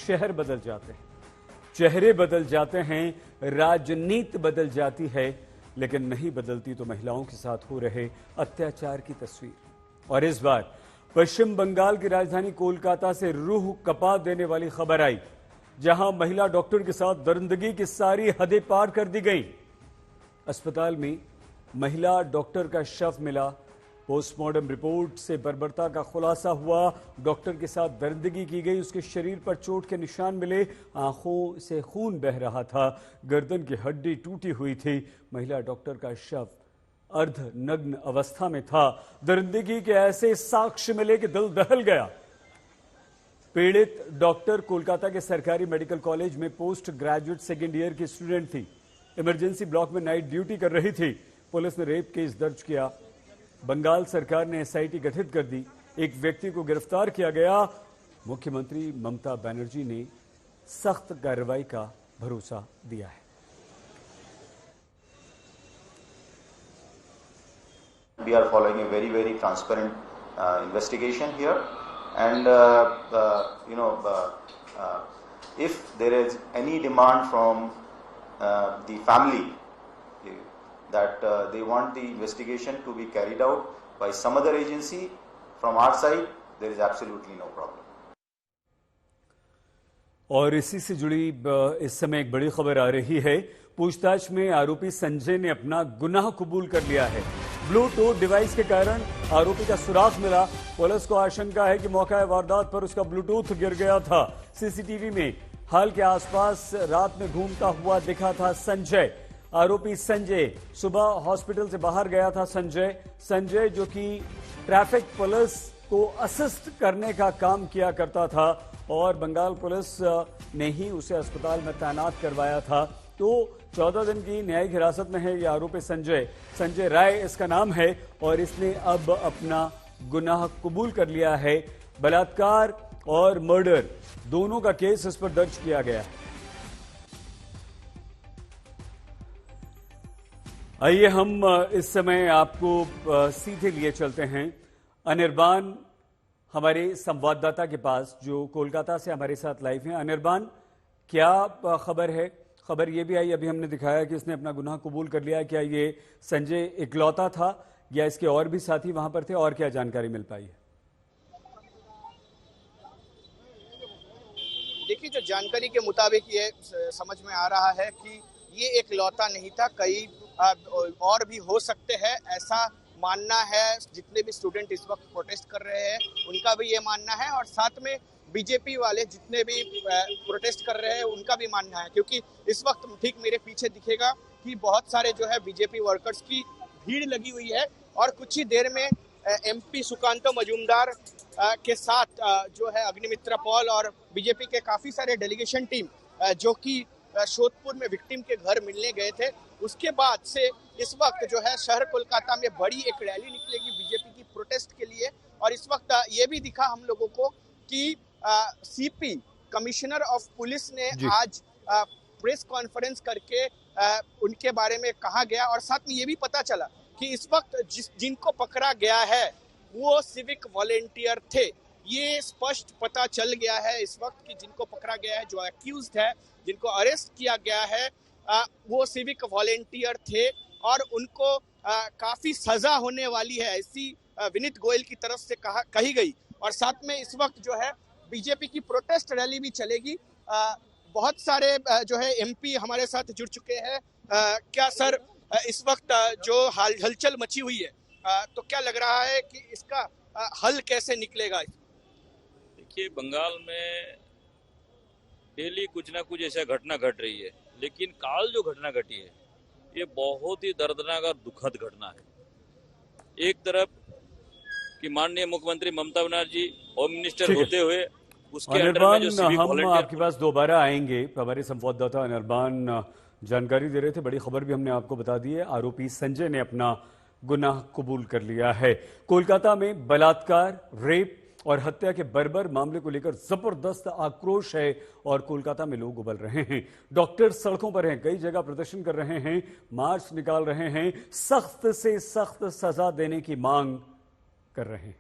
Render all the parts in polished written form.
शहर बदल जाते हैं, चेहरे बदल जाते हैं, राजनीति बदल जाती है, लेकिन नहीं बदलती तो महिलाओं के साथ हो रहे अत्याचार की तस्वीर। और इस बार पश्चिम बंगाल की राजधानी कोलकाता से रूह कपा देने वाली खबर आई, जहां महिला डॉक्टर के साथ दरिंदगी की सारी हदें पार कर दी गई। अस्पताल में महिला डॉक्टर का शव मिला। पोस्टमार्टम रिपोर्ट से बर्बरता का खुलासा हुआ। डॉक्टर के साथ दरिंदगी की गई, उसके शरीर पर चोट के निशान मिले, आंखों से खून बह रहा था, गर्दन की हड्डी टूटी हुई थी। महिला डॉक्टर का शव अर्धनग्न अवस्था में था। दरिंदगी के ऐसे साक्ष्य मिले कि दिल दहल गया। पीड़ित डॉक्टर कोलकाता के सरकारी मेडिकल कॉलेज में पोस्ट ग्रेजुएट सेकेंड ईयर की स्टूडेंट थी। इमरजेंसी ब्लॉक में नाइट ड्यूटी कर रही थी। पुलिस ने रेप केस दर्ज किया। बंगाल सरकार ने एसआईटी गठित कर दी। एक व्यक्ति को गिरफ्तार किया गया। मुख्यमंत्री ममता बनर्जी ने सख्त कार्रवाई का भरोसा दिया है। We are following a very transparent investigation here, and if there is any demand from the family that they want the investigation to be carried out by some other agency, from our side there is absolutely no problem. और इसी से जुड़ी इस समय एक बड़ी खबर आ रही है। पूछताछ में आरोपी संजय ने अपना गुनाह कबूल कर लिया है। ब्लूटूथ डिवाइस के कारण आरोपी का सुराग मिला। पुलिस को आशंका है कि मौका वारदात पर उसका ब्लूटूथ गिर गया था। सीसीटीवी में हाल के आसपास रात में घूमता हुआ दिखा था संजय। आरोपी संजय सुबह हॉस्पिटल से बाहर गया था। संजय जो कि ट्रैफिक पुलिस को असिस्ट करने का काम किया करता था और बंगाल पुलिस ने ही उसे अस्पताल में तैनात करवाया था। तो 14 दिन की न्यायिक हिरासत में है यह आरोपी संजय राय इसका नाम है और इसने अब अपना गुनाह कबूल कर लिया है। बलात्कार और मर्डर दोनों का केस इस पर दर्ज किया गया है। आइए हम इस समय आपको सीधे लिए चलते हैं अनिर्बान हमारे संवाददाता के पास, जो कोलकाता से हमारे साथ लाइव हैं। अनिर्बान, क्या खबर है? खबर यह भी आई, अभी हमने दिखाया कि इसने अपना गुनाह कबूल कर लिया। क्या ये संजय इकलौता था या इसके और भी साथी वहां पर थे, और क्या जानकारी मिल पाई है? देखिए, जो जानकारी के मुताबिक ये समझ में आ रहा है कि ये इकलौता नहीं था, कई और भी हो सकते हैं, ऐसा मानना है। जितने भी स्टूडेंट इस वक्त प्रोटेस्ट कर रहे हैं उनका भी ये मानना है, और साथ में बीजेपी वाले जितने भी प्रोटेस्ट कर रहे हैं उनका भी मानना है। क्योंकि इस वक्त ठीक मेरे पीछे दिखेगा कि बहुत सारे जो है बीजेपी वर्कर्स की भीड़ लगी हुई है, और कुछ ही देर में एमपी सुकांतो मजूमदार के साथ जो है अग्निमित्रा पॉल और बीजेपी के काफ़ी सारे डेलीगेशन टीम जो कि शोधपुर में विक्टिम के घर मिलने गए थे, उसके बाद से इस वक्त जो है शहर कोलकाता में बड़ी एक रैली निकलेगी बीजेपी की प्रोटेस्ट के लिए। और इस वक्त ये भी दिखा हम लोगों को कि सीपी कमिश्नर ऑफ पुलिस ने आज प्रेस कॉन्फ्रेंस करके उनके बारे में कहा गया, और साथ में ये भी पता चला कि इस वक्त जिनको पकड़ा गया है वो सिविक वॉलेंटियर थे। ये स्पष्ट पता चल गया है इस वक्त कि जिनको पकड़ा गया है, जो अक्यूज्ड है, जिनको अरेस्ट किया गया है, वो सिविक वॉलेंटियर थे और उनको काफी सजा होने वाली है, ऐसी विनीत गोयल की तरफ से कही गई। और साथ में इस वक्त जो है बीजेपी की प्रोटेस्ट रैली भी चलेगी। बहुत सारे जो है एमपी हमारे साथ जुड़ चुके हैं। क्या सर, इस वक्त जो हलचल मची हुई है, तो क्या लग रहा है कि इसका हल कैसे निकलेगा? देखिए, बंगाल में डेली कुछ ना कुछ ऐसा घटना घट रही है, लेकिन काल जो घटना घटी है ये बहुत ही दर्दनाक और दुखद घटना है। एक तरफ कि माननीय मुख्यमंत्री ममता बनर्जी होम मिनिस्टर होते हुए उसके अंडर में जो सिविक वॉलंटियर, हम आपके पास दोबारा आएंगे। हमारे संवाददाता अनिर्बान जानकारी दे रहे थे, बड़ी खबर भी हमने आपको बता दी है। आरोपी संजय ने अपना गुनाह कबूल कर लिया है। कोलकाता में बलात्कार, रेप और हत्या के बर्बर मामले को लेकर जबरदस्त आक्रोश है और कोलकाता में लोग उबल रहे हैं। डॉक्टर सड़कों पर हैं, कई जगह प्रदर्शन कर रहे हैं, मार्च निकाल रहे हैं, सख्त से सख्त सजा देने की मांग कर रहे हैं।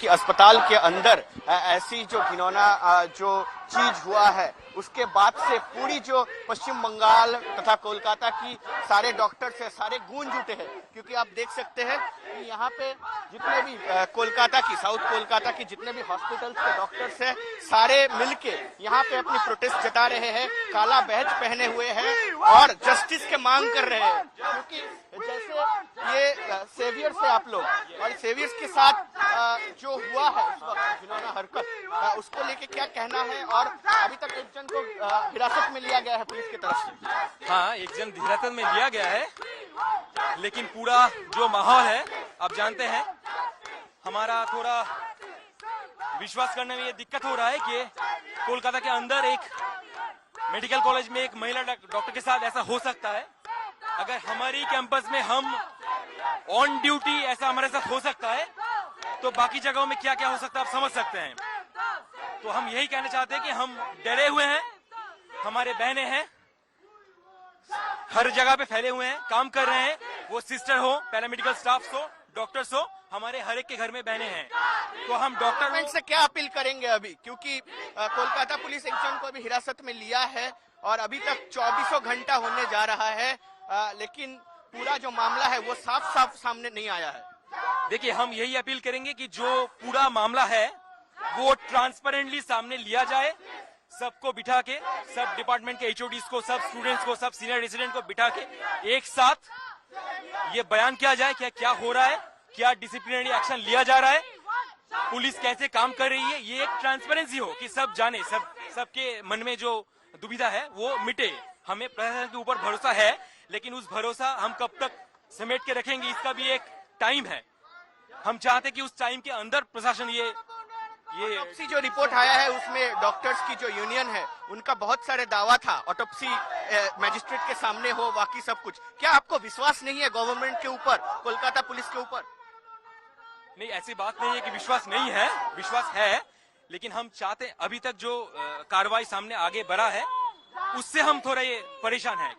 कि अस्पताल के अंदर ऐसी जो घिनौना जो चीज हुआ है, उसके बाद से पूरी जो पश्चिम बंगाल तथा कोलकाता की सारे डॉक्टर्स है, सारे गूंज उठे हैं। क्योंकि आप देख सकते हैं कि यहाँ पे जितने भी कोलकाता की, साउथ कोलकाता की जितने भी हॉस्पिटल्स के डॉक्टर्स हैं, सारे मिलके यहाँ पे अपनी प्रोटेस्ट जता रहे हैं, काला बैज पहने हुए हैं और जस्टिस के मांग कर रहे हैं। क्योंकि जैसे ये सेवियर्स है आप लोग, और सेवियर्स के साथ जो हुआ है उस वक्त घिनौना हरकत, उसको लेके क्या कहना है? और अभी तक एक जन को हिरासत में लिया गया है पुलिस की तरफ से। हाँ, एक जन हिरासत में लिया गया है, लेकिन पूरा जो माहौल है आप जानते हैं, हमारा थोड़ा विश्वास करने में ये दिक्कत हो रहा है कि कोलकाता के अंदर एक मेडिकल कॉलेज में एक महिला डॉक्टर के साथ ऐसा हो सकता है। अगर हमारी कैंपस में हम ऑन ड्यूटी ऐसा हमारे साथ हो सकता है, तो बाकी जगहों में क्या क्या हो सकता है आप समझ सकते हैं। तो हम यही कहना चाहते हैं कि हम डरे हुए हैं, हमारे बहनें हैं, हर जगह पे फैले हुए हैं, काम कर रहे हैं, वो सिस्टर हो, पैरामेडिकल स्टाफ हो, डॉक्टर्स हो, हमारे हर एक के घर में बहनें हैं। तो हम डॉक्टर से क्या अपील करेंगे अभी? क्योंकि कोलकाता पुलिस एक जन को अभी हिरासत में लिया है और अभी तक 24 घंटा होने जा रहा है, लेकिन पूरा जो मामला है वो साफ साफ सामने नहीं आया है। देखिए, हम यही अपील करेंगे कि जो पूरा मामला है वो ट्रांसपेरेंटली सामने लिया जाए, सबको बिठा के, सब डिपार्टमेंट के एचओडीज को, सब स्टूडेंट्स को, सब सीनियर रेजिडेंट को बिठा के एक साथ ये बयान किया जाए कि क्या हो रहा है, क्या डिसिप्लिनरी एक्शन लिया जा रहा है, पुलिस कैसे काम कर रही है, ये एक ट्रांसपेरेंसी हो कि सब जाने, सबके मन में जो दुविधा है वो मिटे। हमें प्रशासन के ऊपर भरोसा है, लेकिन उस भरोसा हम कब तक समेट के रखेंगे, इसका भी एक टाइम है। हम चाहते कि उस टाइम के अंदर प्रशासन ये ऑटोप्सी जो रिपोर्ट आया है उसमें डॉक्टर्स की जो यूनियन है उनका बहुत सारे दावा था, ऑटोप्सी मैजिस्ट्रेट के सामने हो, बाकी सब कुछ। क्या आपको विश्वास नहीं है गवर्नमेंट के ऊपर, कोलकाता पुलिस के ऊपर? नहीं, ऐसी बात नहीं है कि विश्वास नहीं है, विश्वास है, लेकिन हम चाहते हैं अभी तक जो कार्रवाई सामने आगे बढ़ा है उससे हम थोड़ा ये परेशान हैं।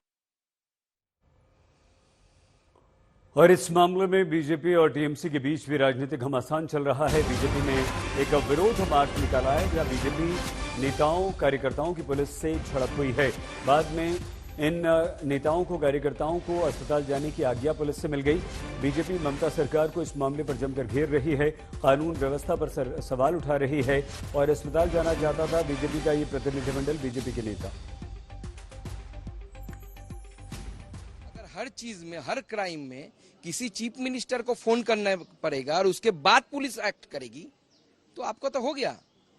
और इस मामले में बीजेपी और टीएमसी के बीच भी राजनीतिक घमासान चल रहा है। बीजेपी ने एक विरोध मार्च निकाला है जहां बीजेपी नेताओं कार्यकर्ताओं की पुलिस से झड़प हुई है। बाद में इन नेताओं को, कार्यकर्ताओं को अस्पताल जाने की आज्ञा पुलिस से मिल गई। बीजेपी ममता सरकार को इस मामले पर जमकर घेर रही है, कानून व्यवस्था पर सवाल उठा रही है और अस्पताल जाना चाहता था बीजेपी का ये प्रतिनिधिमंडल, बीजेपी के नेता। हर चीज में, हर क्राइम में किसी चीफ मिनिस्टर को फोन करना पड़ेगा और उसके बाद पुलिस एक्ट करेगी, तो आपको तो हो गया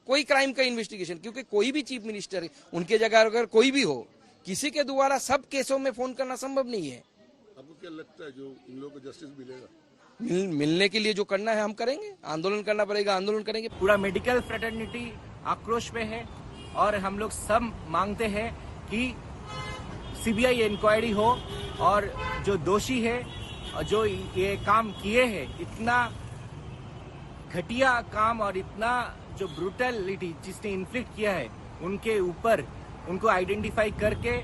कोई क्राइम का इन्वेस्टिगेशन। क्योंकि कोई भी चीफ मिनिस्टर, उनके जगह अगर कोई भी हो, किसी के द्वारा सब केसों में फोन करना संभव नहीं है। आपको क्या लगता है जो इन लोगों को जस्टिस मिलेगा? मिलने के लिए जो करना है हम करेंगे, आंदोलन करना पड़ेगा, आंदोलन करेंगे। पूरा मेडिकल फ्रेटर्निटी आक्रोश में है और हम लोग सब मांगते हैं कि सीबीआई इंक्वायरी हो और जो दोषी है, जो ये काम किए हैं, इतना घटिया काम और इतना जो ब्रूटलिटी जिसने इन्फ्लिक्ट किया है, उनके ऊपर, उनको आइडेंटिफाई करके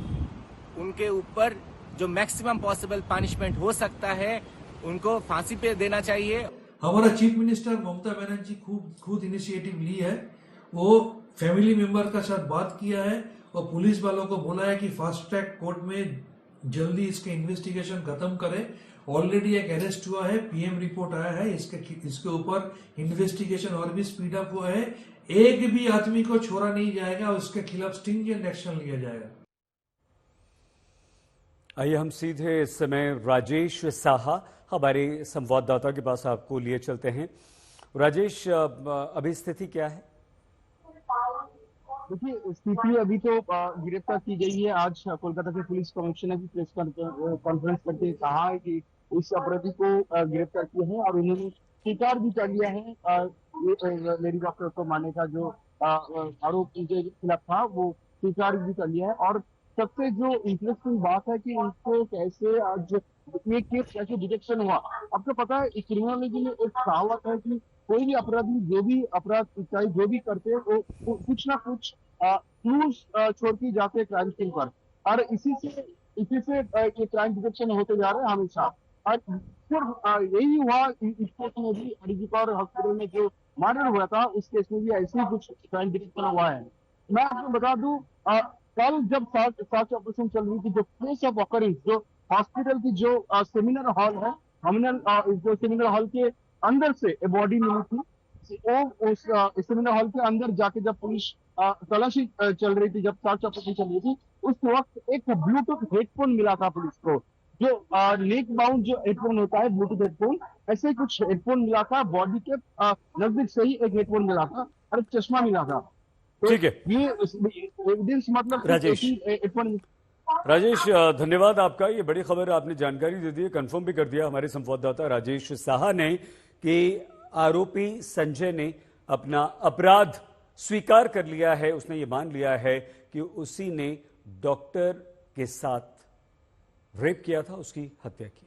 उनके ऊपर जो मैक्सिमम पॉसिबल पनिशमेंट हो सकता है उनको फांसी पे देना चाहिए। हमारा चीफ मिनिस्टर ममता बनर्जी खुद इनिशिएटिव ली है, वो फैमिली मेंबर का साथ बात किया है और पुलिस वालों को बोला है कि फास्ट ट्रैक कोर्ट में जल्दी इसके इन्वेस्टिगेशन खत्म करें। ऑलरेडी एक अरेस्ट हुआ है, पीएम रिपोर्ट आया है, इसके ऊपर इन्वेस्टिगेशन और भी स्पीड अप हुआ है। एक भी आदमी को छोड़ा नहीं जाएगा और उसके खिलाफ स्ट्रिंजेंट एक्शन लिया जाएगा। आइए हम सीधे इस समय राजेश साहा हमारे संवाददाता के पास आपको लिए चलते हैं। राजेश, अभी स्थिति क्या है? देखिए, स्थिति अभी तो गिरफ्तार की गई है। आज कोलकाता के पुलिस कमिश्नर की प्रेस कॉन्फ्रेंस करके कहा है कि इस अपराधी को गिरफ्तार किया है और उन्होंने स्वीकार भी कर लिया है लेडी डॉक्टर को मारने का जो आरोप उनके खिलाफ था वो स्वीकार भी कर लिया है। और सबसे जो इंटरेस्टिंग बात है कि इसको कैसे आज ये केस कैसे डिटेक्शन हुआ। आपको पता है क्रिमिनोलॉजी में एक कहावत है कि कोई भी अपराधी जो भी अपराध चाहे जो भी करते हैं वो कुछ ना कुछ क्लूज छोड़ के जाते हैं क्राइम सीन पर, और इसी से ये क्राइम डिटेक्शन होते जा रहे हैं हमेशा। और यही हुआ इस केस में भी, अरिजिकर हॉस्पिटल में जो मर्डर हुआ था, उस केस में भी ऐसे ही कुछ क्राइम डिटेक्शन हुआ है। मैं आपको बता दूं, कल जब सर्च ऑपरेशन चल रही थी, जो प्लेस ऑफ ऑकरेंस, जो हॉस्पिटल की जो सेमिनार हॉल है, हमने जो सेमिनार हॉल के अंदर से बॉडी मिली थी, वो उस सेमिनार हॉल के अंदर जाके जब पुलिस तलाशी चल रही थी, जब सर्च ऑपरेशन चल रही थी, उस वक्त एक ब्लूटूथ हेडफोन मिला था पुलिस को, जो नेक बाउंड जो हेडफोन होता है, ब्लूटूथ हेडफोन, ऐसे कुछ हेडफोन मिला था। बॉडी के नजदीक से ही एक हेडफोन मिला था और एक चश्मा मिला था। तो ठीक है, ये एविडेंस मतलब राजेश। हेडफोन। राजेश, धन्यवाद आपका। ये बड़ी खबर आपने जानकारी दे दी है, कंफर्म भी कर दिया हमारे संवाददाता राजेश साहा ने कि आरोपी संजय ने अपना अपराध स्वीकार कर लिया है। उसने ये मान लिया है कि उसी ने डॉक्टर के साथ रेप किया था, उसकी हत्या की।